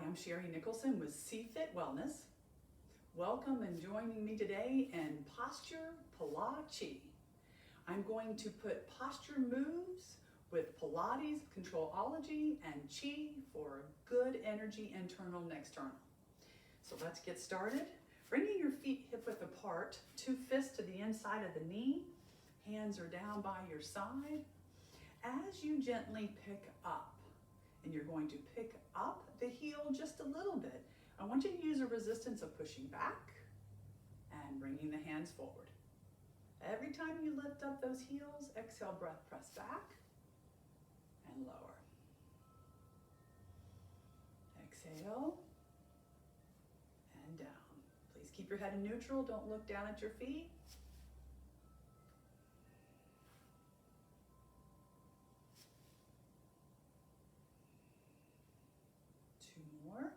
I'm Sherry Nicholson with C-Fit Wellness. Welcome and joining me today in posture Pilate-Chi. I'm going to put posture moves with Pilates, controlology, and Chi for good energy, internal and external. So let's get started. Bringing your feet hip width apart, 2 fists to the inside of the knee, hands are down by your side. As you gently pick up, and you're going to pick up the heel just a little bit, I want you to use a resistance of pushing back and bringing the hands forward. Every time you lift up those heels, exhale, breath, press back and lower. Exhale and down. Please keep your head in neutral. Don't look down at your feet. Two more.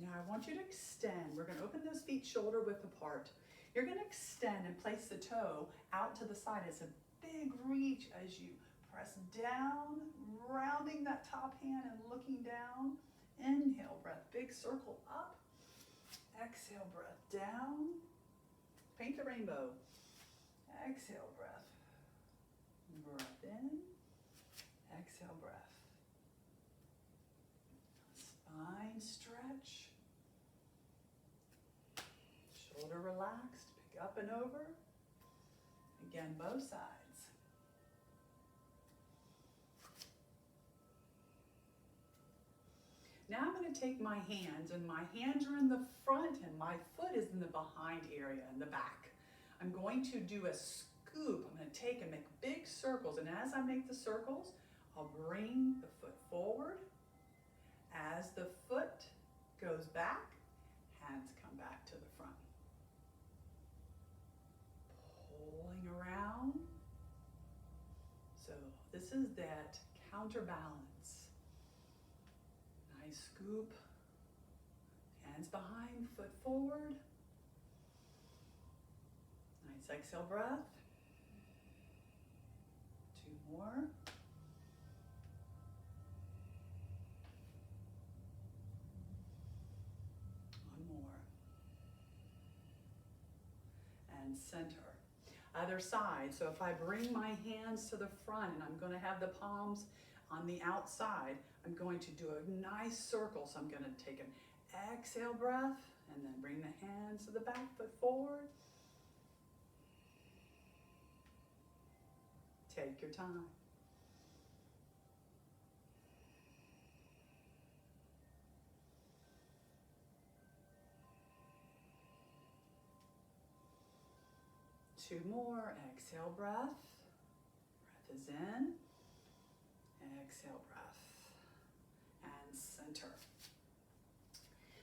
Now I want you to extend. We're going to open those feet shoulder width apart. You're going to extend and place the toe out to the side. It's a big reach as you press down, rounding that top hand and looking down. Inhale, breath, big circle up. Exhale, breath, down. Paint the rainbow. Exhale, breath. Breath in. Exhale, breath. Spine stretch. Shoulder relaxed. Pick up and over. Again, both sides. Now I'm going to take my hands, and my hands are in the front and my foot is in the behind area, in the back. I'm going to do a scoop. I'm going to take and make big circles, and as I make the circles, I'll bring the foot forward. As the foot goes back, hands come back to the front. Pulling around. So this is that counterbalance. Nice scoop. Hands behind, foot forward. Nice exhale breath. 2 more. And center. Other side. So if I bring my hands to the front and I'm going to have the palms on the outside, I'm going to do a nice circle. So I'm going to take an exhale breath and then bring the hands to the back foot forward. Take your time. Two more. Exhale breath. Breath is in. Exhale breath. And center.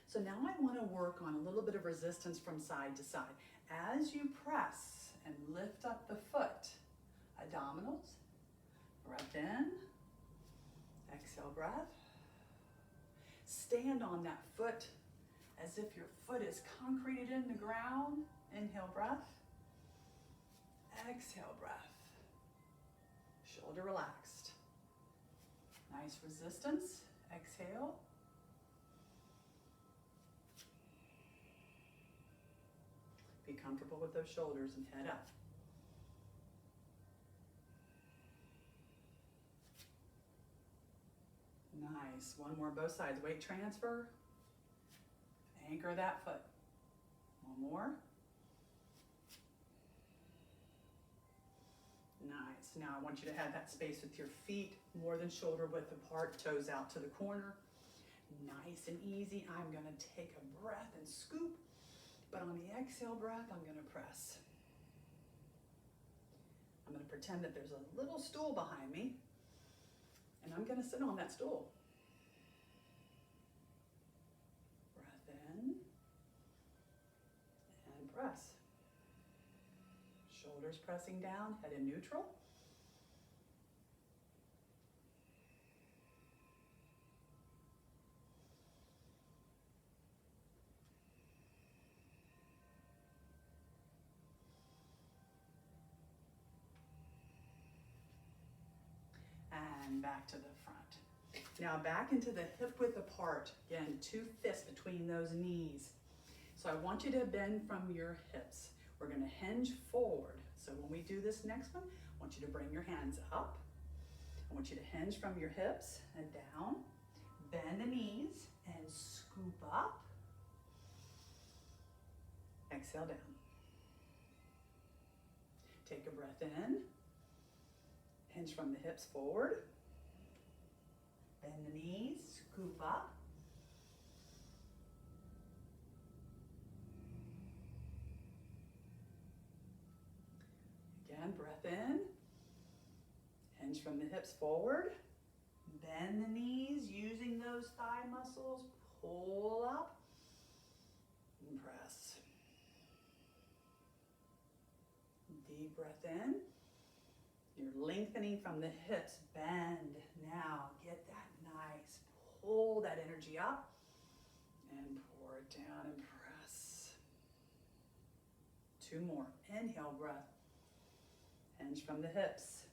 So now I want to work on a little bit of resistance from side to side. As you press and lift up the foot, abdominals, breath in. Exhale breath. Stand on that foot as if your foot is concreted in the ground. Inhale breath. Exhale breath. Shoulder relaxed. Nice resistance. Exhale. Be comfortable with those shoulders and head up. Nice. One more, both sides. Weight transfer. Anchor that foot. One more. Nice. Now I want you to have that space with your feet more than shoulder width apart, toes out to the corner. Nice and easy. I'm going to take a breath and scoop, but on the exhale breath, I'm going to press. I'm going to pretend that there's a little stool behind me, and I'm going to sit on that stool. Breath in and press. Shoulders pressing down, head in neutral. and back to the front. Now back into the hip width apart. Again, 2 fists between those knees. So I want you to bend from your hips. We're going to hinge forward. So when we do this next one, I want you to bring your hands up. I want you to hinge from your hips and down. Bend the knees and scoop up. Exhale down. Take a breath in. Hinge from the hips forward. Bend the knees, scoop up. Again, breath in. Hinge from the hips forward. Bend the knees, using those thigh muscles. Pull up and press. Deep breath in. You're lengthening from the hips. Bend. Now get that nice. Pull that energy up and pour it down and press. 2 more. Inhale, breath. Hinge from the hips.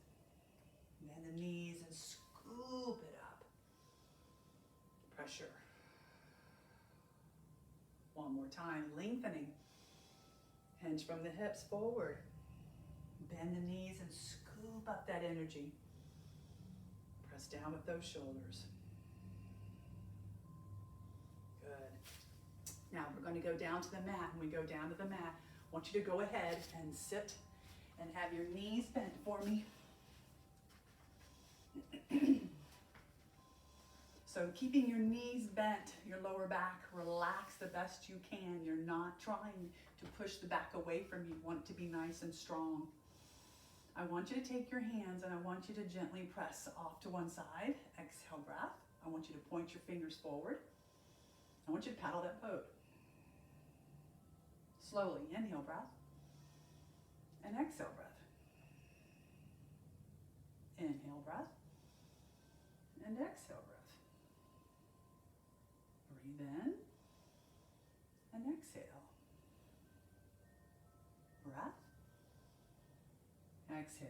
Bend the knees and scoop it up. Pressure. 1 more time. Lengthening. Hinge from the hips forward. Bend the knees and scoop up that energy. Press down with those shoulders. Good. Now we're going to go down to the mat. When we go down to the mat, I want you to go ahead and sit and have your knees bent for me. So keeping your knees bent, your lower back, relax the best you can. You're not trying to push the back away from you. You want it to be nice and strong. I want you to take your hands and I want you to gently press off to one side. Exhale, breath. I want you to point your fingers forward. I want you to paddle that boat. Slowly, inhale, breath. And exhale, breath. Inhale, breath. And exhale, breath. Breathe in and exhale. Breath. Exhale.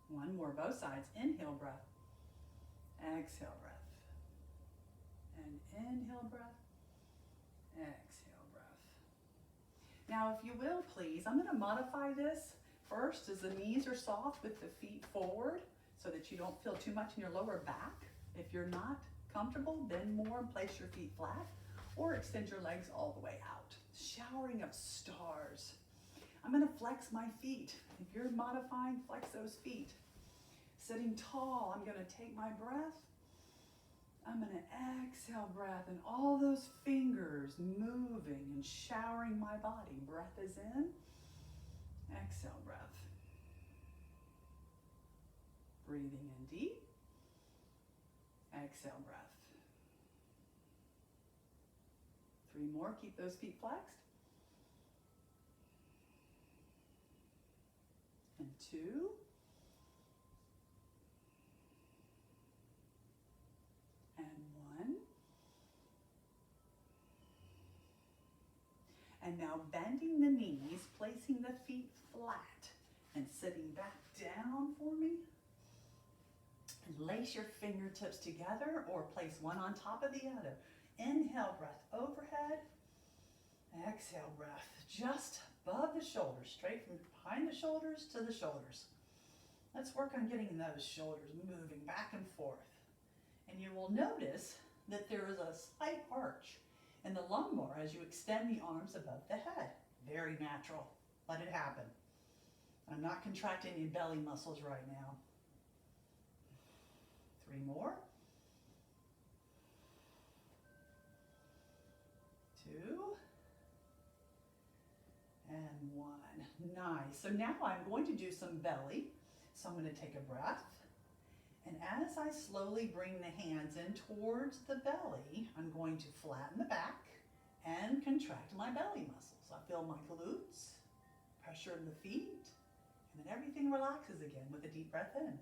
1 more, both sides. Inhale, breath. Exhale, breath. And inhale, breath. Exhale, breath. Now, if you will, please, I'm going to modify this first as the knees are soft with the feet forward so that you don't feel too much in your lower back. If you're not comfortable, bend more and place your feet flat or extend your legs all the way out. Showering of stars. I'm going to flex my feet. If you're modifying, flex those feet. Sitting tall, I'm going to take my breath. I'm going to exhale breath and all those fingers moving and showering my body. Breath is in. Exhale breath. Breathing in deep. Exhale breath. 3 more. Keep those feet flexed. And 2. And 1. And now bending the knees, placing the feet flat and sitting back down for me. And lace your fingertips together or place one on top of the other. Inhale, breath overhead. Exhale, breath just above the shoulders, straight from behind the shoulders to the shoulders. Let's work on getting those shoulders moving back and forth. And you will notice that there is a slight arch in the lumbar as you extend the arms above the head. Very natural. Let it happen. I'm not contracting any belly muscles right now. 3 more. 2. And 1. Nice. So now I'm going to do some belly. So I'm going to take a breath. And as I slowly bring the hands in towards the belly, I'm going to flatten the back and contract my belly muscles. I feel my glutes, pressure in the feet, and then everything relaxes again with a deep breath in.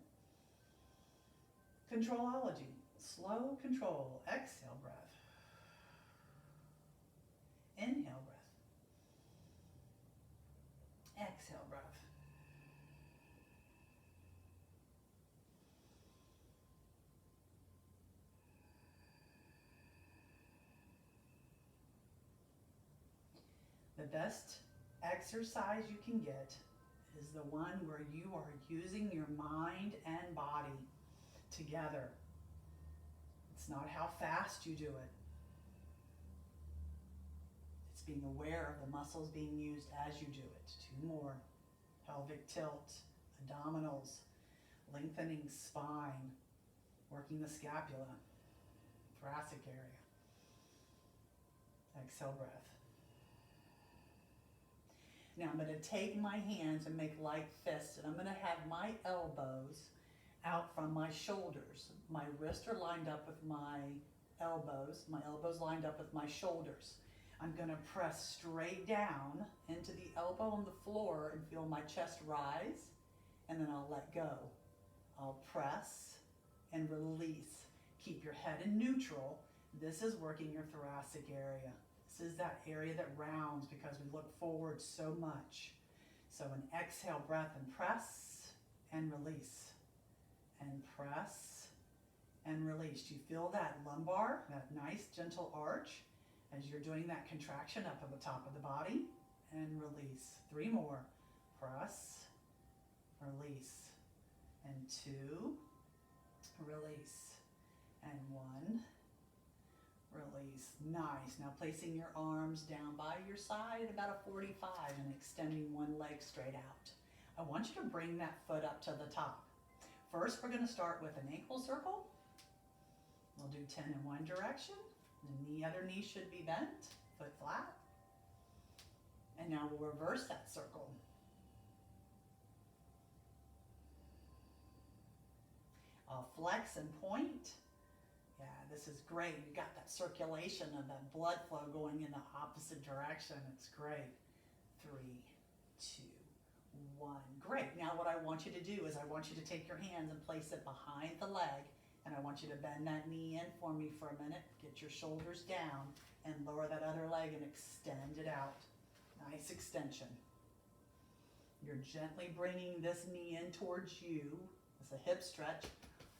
Controlology, slow control. Exhale breath. Inhale breath. Exhale breath. The best exercise you can get is the one where you are using your mind and body together. It's not how fast you do it. It's being aware of the muscles being used as you do it. 2 more. Pelvic tilt, abdominals, lengthening spine, working the scapula, thoracic area. Exhale, breath. Now I'm going to take my hands and make like fists, and I'm going to have my elbows out from my shoulders. My wrists are lined up with my elbows lined up with my shoulders. I'm going to press straight down into the elbow on the floor and feel my chest rise, and then I'll let go. I'll press and release. Keep your head in neutral. This is working your thoracic area. This is that area that rounds because we look forward so much. So an exhale breath and press and release. And press and release. Do you feel that lumbar, that nice gentle arch as you're doing that contraction up at the top of the body? And release. 3 more. Press, release. And 2, release. And 1, release. Nice. Now placing your arms down by your side at about a 45 and extending one leg straight out. I want you to bring that foot up to the top. First, we're going to start with an ankle circle. We'll do 10 in one direction. The other knee should be bent, foot flat. And now we'll reverse that circle. I'll flex and point. Yeah, this is great. You got that circulation of that blood flow going in the opposite direction. It's great. 3, 2, 1. Great. Now what I want you to do is I want you to take your hands and place it behind the leg, and I want you to bend that knee in for me for a minute. Get your shoulders down and lower that other leg and extend it out. Nice extension. You're gently bringing this knee in towards you. It's a hip stretch,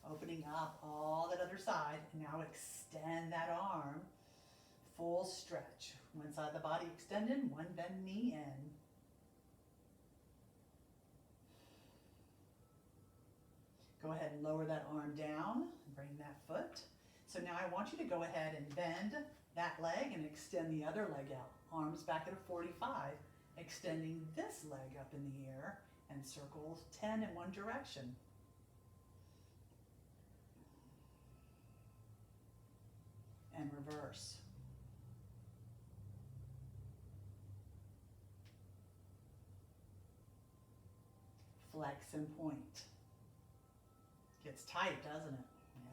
opening up all that other side. And now extend that arm. Full stretch. One side of the body extended, one bend knee in. Go ahead and lower that arm down, bring that foot. So now I want you to go ahead and bend that leg and extend the other leg out. Arms back at a 45, extending this leg up in the air and circle 10 in one direction. And reverse. Flex and point. Gets tight, doesn't it?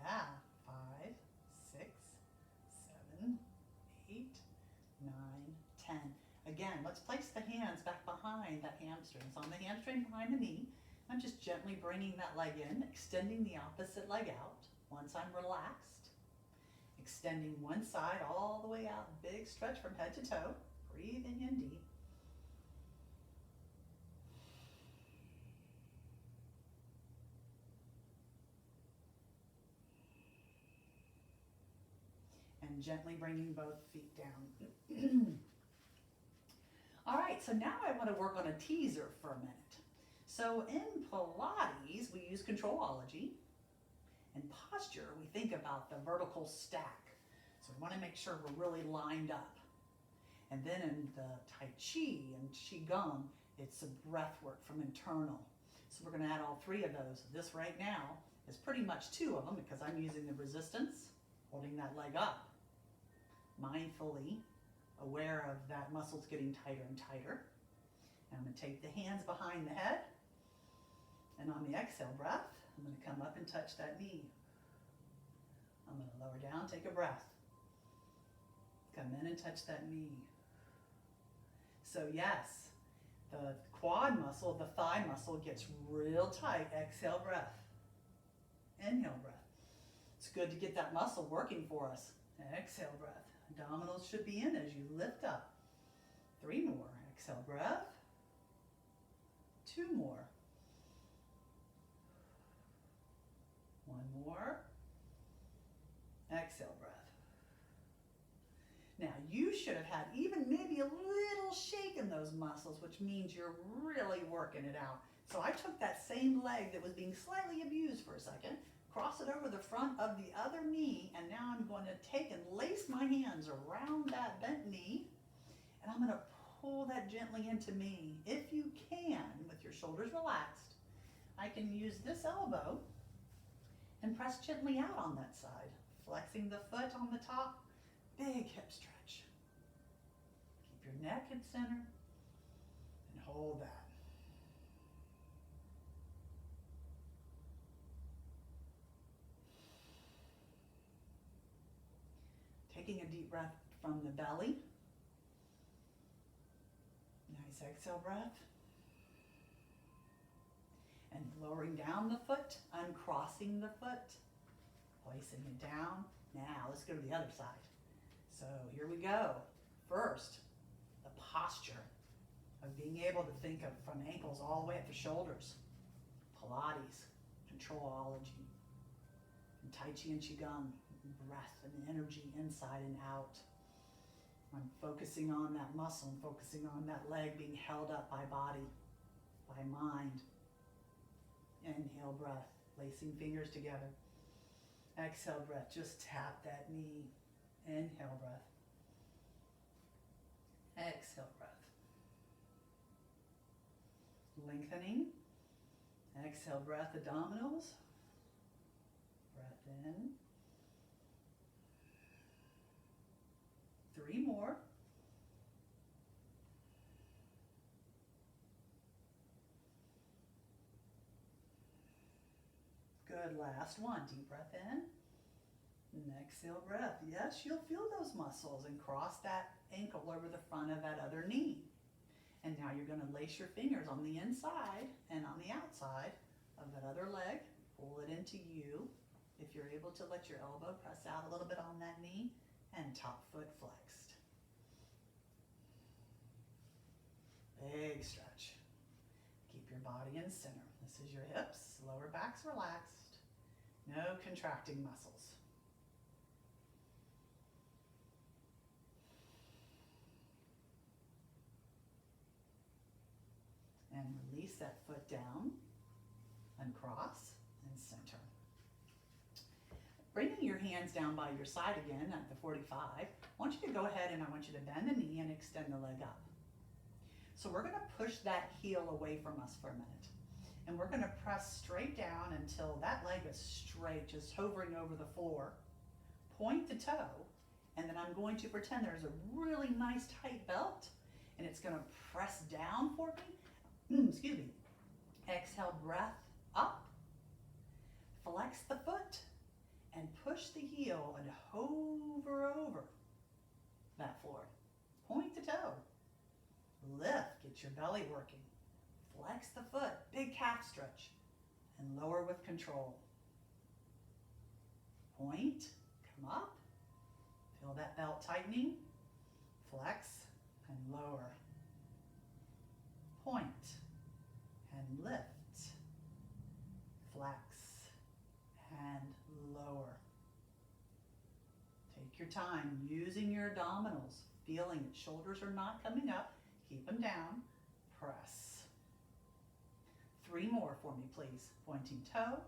Yeah. 5, 6, 7, 8, 9, 10. Again, let's place the hands back behind that hamstring. It's on the hamstring behind the knee. I'm just gently bringing that leg in, extending the opposite leg out. Once I'm relaxed, extending one side all the way out. Big stretch from head to toe. Breathing in deep. And gently bringing both feet down. All right, so now I want to work on a teaser for a minute. So in Pilates, we use controlology. In posture, we think about the vertical stack. So we want to make sure we're really lined up. And then in the Tai Chi and Qigong, it's a breath work from internal. So we're going to add all 3 of those. This right now is pretty much 2 of them because I'm using the resistance, holding that leg up. Mindfully aware of that muscle's getting tighter and tighter. And I'm going to take the hands behind the head. And on the exhale breath, I'm going to come up and touch that knee. I'm going to lower down, take a breath. Come in and touch that knee. So yes, the quad muscle, the thigh muscle gets real tight. Exhale breath. Inhale breath. It's good to get that muscle working for us. Exhale breath. Abdominals should be in as you lift up. 3 more. Exhale breath. 2 more. 1 more. Exhale breath. Now you should have had even maybe a little shake taking those muscles, which means you're really working it out. So I took that same leg that was being slightly abused for a second, cross it over the front of the other knee, and now I'm going to take and lace my hands around that bent knee, and I'm going to pull that gently into me. If you can, with your shoulders relaxed, I can use this elbow and press gently out on that side, flexing the foot on the top, big hip stretch. Keep your neck in center and hold that. Taking a deep breath from the belly. Nice exhale breath. And lowering down the foot, uncrossing the foot, placing it down. Now let's go to the other side. So here we go. First, the posture of being able to think of from ankles all the way up to shoulders. Pilates, controlology, and Tai Chi and Qigong, breath and energy inside and out. I'm focusing on that muscle and focusing on that leg being held up by body, by mind. Inhale breath, lacing fingers together. Exhale breath, just tap that knee. Inhale breath. Exhale breath. Lengthening. Exhale breath, abdominals. Breath in. 3 more. Good, last one. Deep breath in. And exhale breath. Yes, you'll feel those muscles and cross that ankle over the front of that other knee. And now you're going to lace your fingers on the inside and on the outside of that other leg. Pull it into you. If you're able to let your elbow press out a little bit on that knee and top foot flexed. Big stretch. Keep your body in center. This is your hips, lower back's relaxed. No contracting muscles. And release that foot down, uncross, and center. Bringing your hands down by your side again at the 45, I want you to go ahead and I want you to bend the knee and extend the leg up. So we're going to push that heel away from us for a minute. And we're going to press straight down until that leg is straight, just hovering over the floor. Point to toe, and then I'm going to pretend there's a really nice tight belt, and it's going to press down for me. Excuse me. Exhale, breath up. Flex the foot, and push the heel and hover over that floor. Point to toe. Lift, get your belly working. Flex the foot, big calf stretch, and lower with control. Point, come up, feel that belt tightening, flex and lower. Point and lift, flex and lower. Take your time using your abdominals, feeling that shoulders are not coming up, keep them down, press. 3 more for me, please. Pointing toe,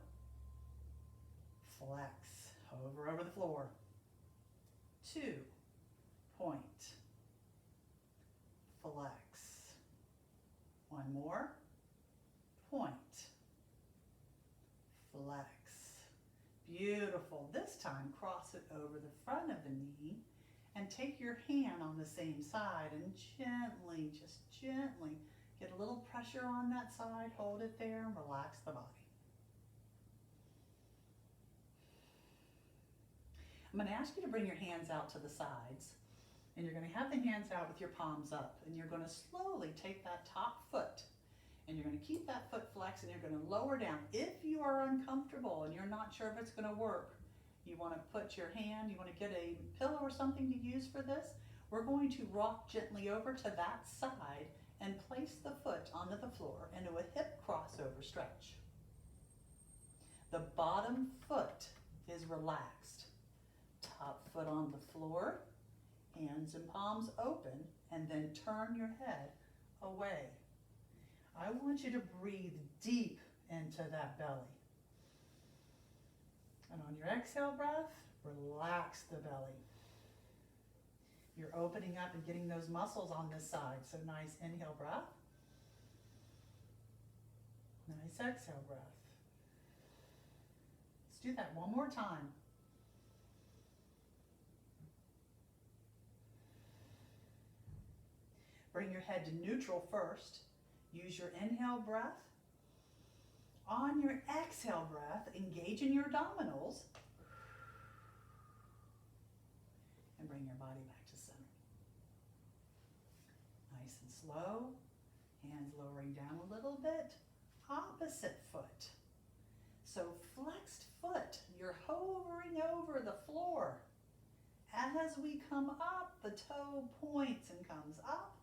flex, hover over the floor. 2, point, flex. 1 more, point, flex. Beautiful. This time, cross it over the front of the knee and take your hand on the same side and gently, just gently, get a little pressure on that side, hold it there, and relax the body. I'm going to ask you to bring your hands out to the sides, and you're going to have the hands out with your palms up, and you're going to slowly take that top foot, and you're going to keep that foot flexed, and you're going to lower down. If you are uncomfortable and you're not sure if it's going to work, you want to put your hand, you want to get a pillow or something to use for this, we're going to rock gently over to that side and place the foot onto the floor into a hip crossover stretch. The bottom foot is relaxed. Top foot on the floor, hands and palms open, and then turn your head away. I want you to breathe deep into that belly. And on your exhale breath, relax the belly. You're opening up and getting those muscles on this side. So nice inhale breath. Nice exhale breath. Let's do that one more time. Bring your head to neutral first. Use your inhale breath. On your exhale breath, engage in your abdominals. And bring your body back to center. Nice and slow. Hands lowering down a little bit. Opposite foot. So flexed foot, you're hovering over the floor. As we come up, the toe points and comes up.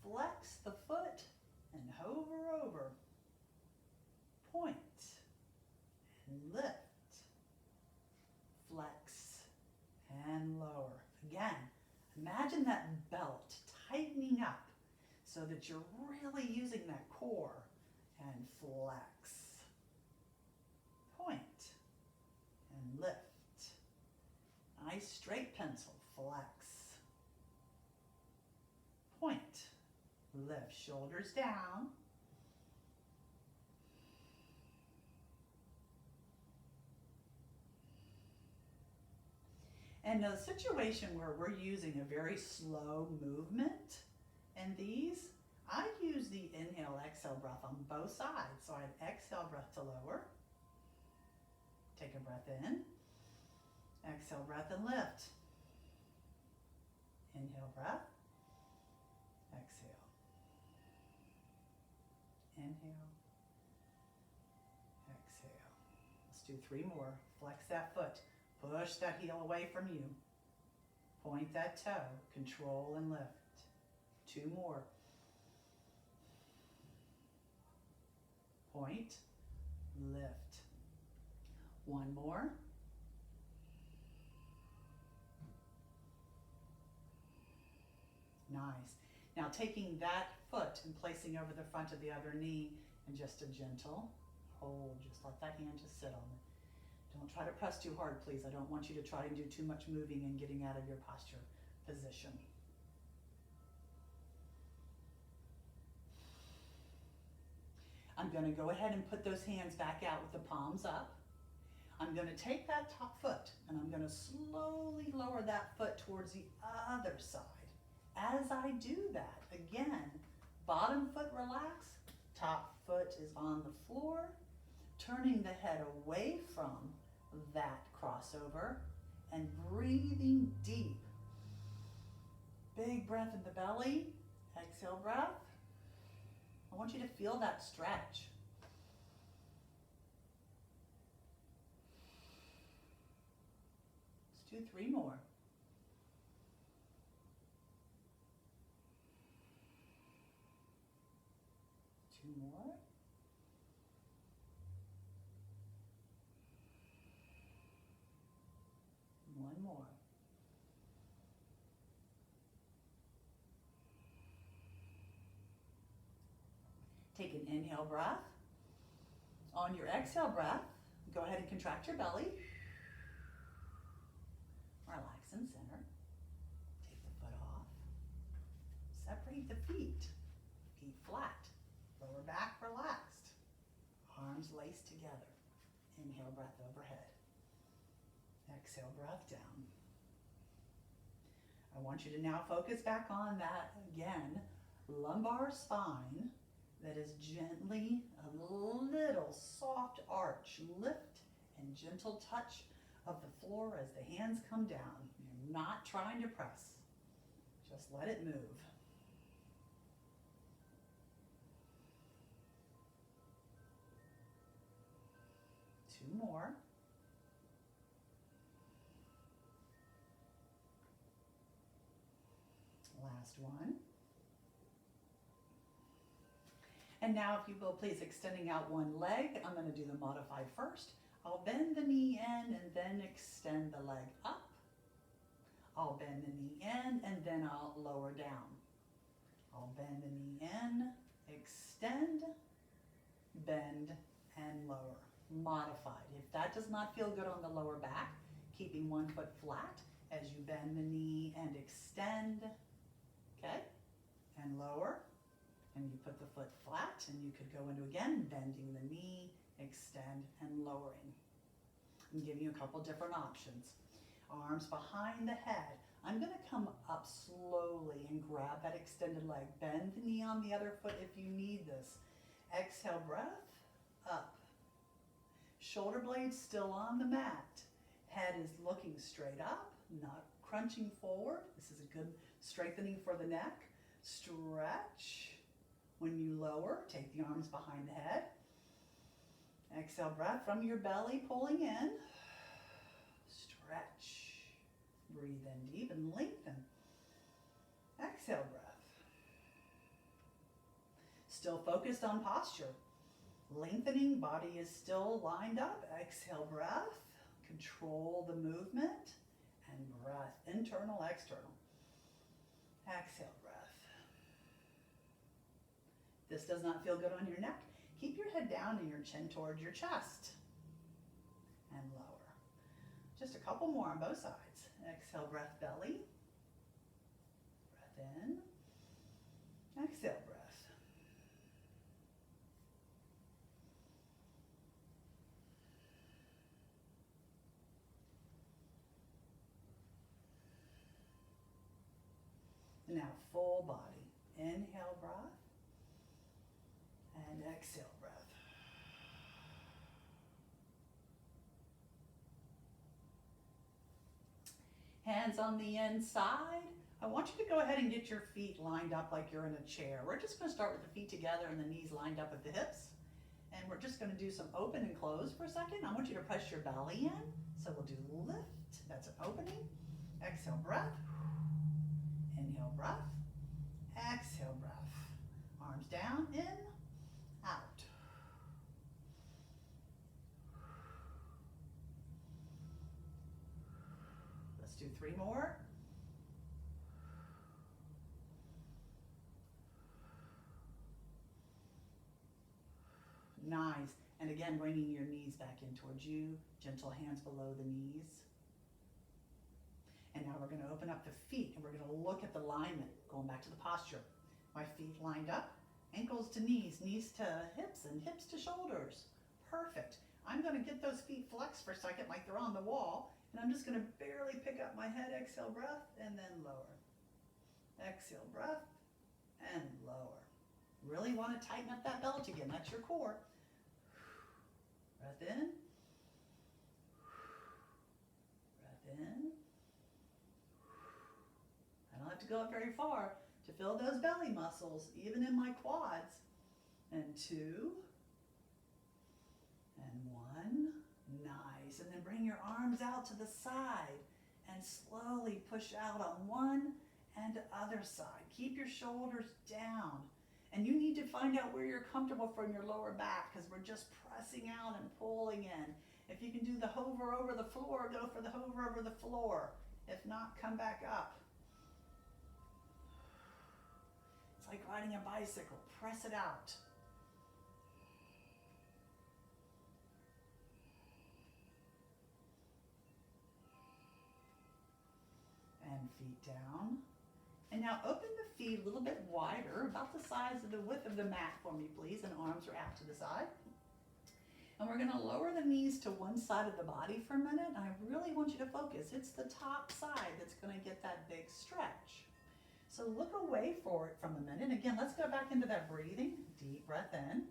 Flex the foot and hover over. Point and lift. Flex and lower. Again, imagine that belt tightening up so that you're really using that core and flex. Point and lift. Nice straight pencil. Flex. Point. Lift. Shoulders down. And a situation where we're using a very slow movement in these, I use the inhale, exhale breath on both sides. So I have exhale breath to lower. Take a breath in. Exhale breath and lift. Inhale breath. Exhale. Inhale. Exhale. Let's do 3 more. Flex that foot. Push that heel away from you. Point that toe. Control and lift. 2 more. Point. Lift. 1 more. Nice. Now taking that foot and placing over the front of the other knee and just a gentle hold. Just let that hand just sit on it. Don't try to press too hard, please. I don't want you to try and do too much moving and getting out of your posture position. I'm going to go ahead and put those hands back out with the palms up. I'm going to take that top foot and I'm going to slowly lower that foot towards the other side. As I do that, again, bottom foot relax, top foot is on the floor, turning the head away from that crossover and breathing deep. Big breath in the belly, exhale breath. I want you to feel that stretch. Let's do 3 more. 2 more. 1 more. Take an inhale breath. On your exhale breath, go ahead and contract your belly. Relax and center. Take the foot off. Separate the feet. Feet flat. Lower back relaxed. Arms laced together. Inhale breath overhead. Exhale breath down. I want you to now focus back on that, again, lumbar spine that is gently a little soft arch, lift and gentle touch of the floor as the hands come down. You're not trying to press. Just let it move. Two more. Last one. And now, if you will, please, extending out one leg. I'm going to do the modify first. I'll bend the knee in and then extend the leg up. I'll bend the knee in and then I'll lower down. I'll bend the knee in, extend, bend, and lower. Modified. If that does not feel good on the lower back, keeping one foot flat as you bend the knee and extend, okay, and lower, and you put the foot flat, and you could go into again, bending the knee, extend, and lowering. I'm giving you a couple different options. Arms behind the head. I'm going to come up slowly and grab that extended leg. Bend the knee on the other foot if you need this. Exhale, breath, up. Shoulder blades still on the mat. Head is looking straight up, not crunching forward. This is a good strengthening for the neck. Stretch. When you lower, take the arms behind the head. Exhale, breath from your belly, pulling in. Stretch. Breathe in deep and lengthen. Exhale, breath. Still focused on posture. Lengthening, body is still lined up. Exhale, breath. Control the movement. And breath, internal, external. Exhale, breath. This does not feel good on your neck. Keep your head down and your chin towards your chest. And lower. Just a couple more on both sides. Exhale, breath, belly. Breath in. Exhale, breath. Now full body. Inhale, breath. And exhale, breath. Hands on the inside. I want you to go ahead and get your feet lined up like you're in a chair. We're just going to start with the feet together and the knees lined up at the hips. And we're just going to do some open and close for a second. I want you to press your belly in. So we'll do lift. That's an opening. Exhale, breath. Inhale, breath. Exhale, breath. Arms down, in, out. Let's do 3 more. Nice. And again, bringing your knees back in towards you. Gentle hands below the knees. And now we're going to open up the feet and we're going to look at the alignment, going back to the posture. My feet lined up, ankles to knees, knees to hips, and hips to shoulders. Perfect. I'm going to get those feet flexed for a second like they're on the wall, and I'm just going to barely pick up my head, exhale, breath, and then lower. Exhale, breath, and lower. Really want to tighten up that belt again. That's your core. Breath in. Breath in. I don't have to go up very far to feel those belly muscles, even in my quads. And 2, and 1. Nice. And then bring your arms out to the side and slowly push out on one and other side. Keep your shoulders down. And you need to find out where you're comfortable from your lower back, because we're just pressing out and pulling in. If you can do the hover over the floor, go for the hover over the floor. If not, come back up. It's like riding a bicycle. Press it out. And feet down. And now open the feet a little bit wider, about the size of the width of the mat for me, please. And arms are out to the side. And we're going to lower the knees to one side of the body for a minute. And I really want you to focus. It's the top side that's going to get that big stretch. So look away for it from a minute. Again, let's go back into that breathing. Deep breath in.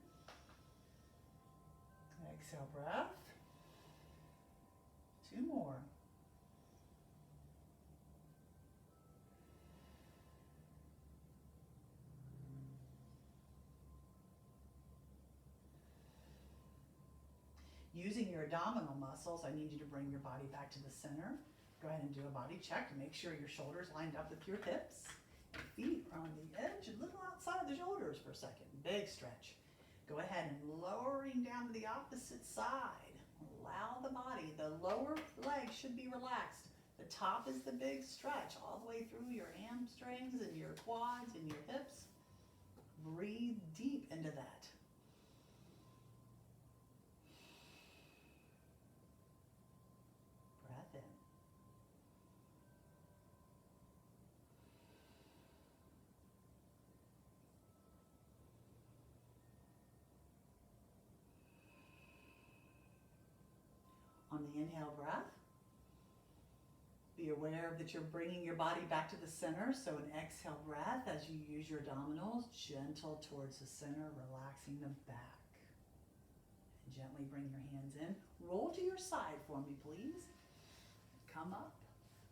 Exhale, breath. 2 more. Using your abdominal muscles, I need you to bring your body back to the center. Go ahead and do a body check to make sure your shoulders lined up with your hips. Your feet are on the edge, a little outside of the shoulders for a second. Big stretch. Go ahead and lowering down to the opposite side. Allow the body, the lower leg should be relaxed. The top is the big stretch all the way through your hamstrings and your quads and your hips. Breathe deep into that. Breath in. On the inhale breath, be aware that you're bringing your body back to the center. So an exhale breath as you use your abdominals, gentle towards the center, relaxing them back. And gently bring your hands in. Roll to your side for me, please. Come up.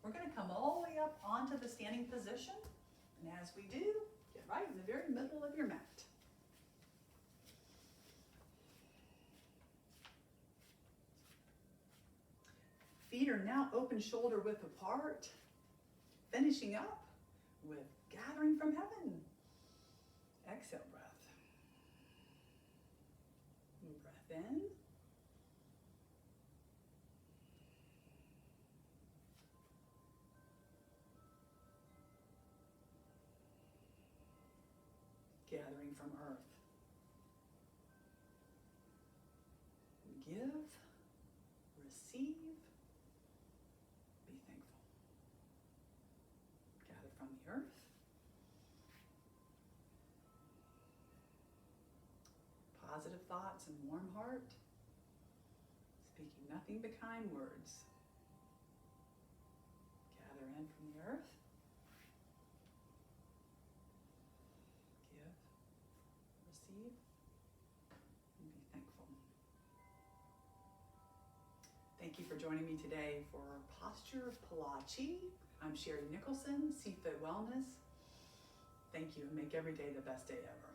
We're going to come all the way up onto the standing position. And as we do, get right in the very middle of your mat. Feet are now open shoulder width apart, finishing up with gathering from heaven. Exhale breath. And breath in. Gathering from earth. Give, receive, be thankful. Gather from the earth. Positive thoughts and warm heart. Speaking nothing but kind words. Gather in from the earth. Give, receive, and be thankful. Thank you for joining me today for Posture Pilate-Chi. I'm Sherry Nicholson, Seafoot Wellness. Thank you, and make every day the best day ever.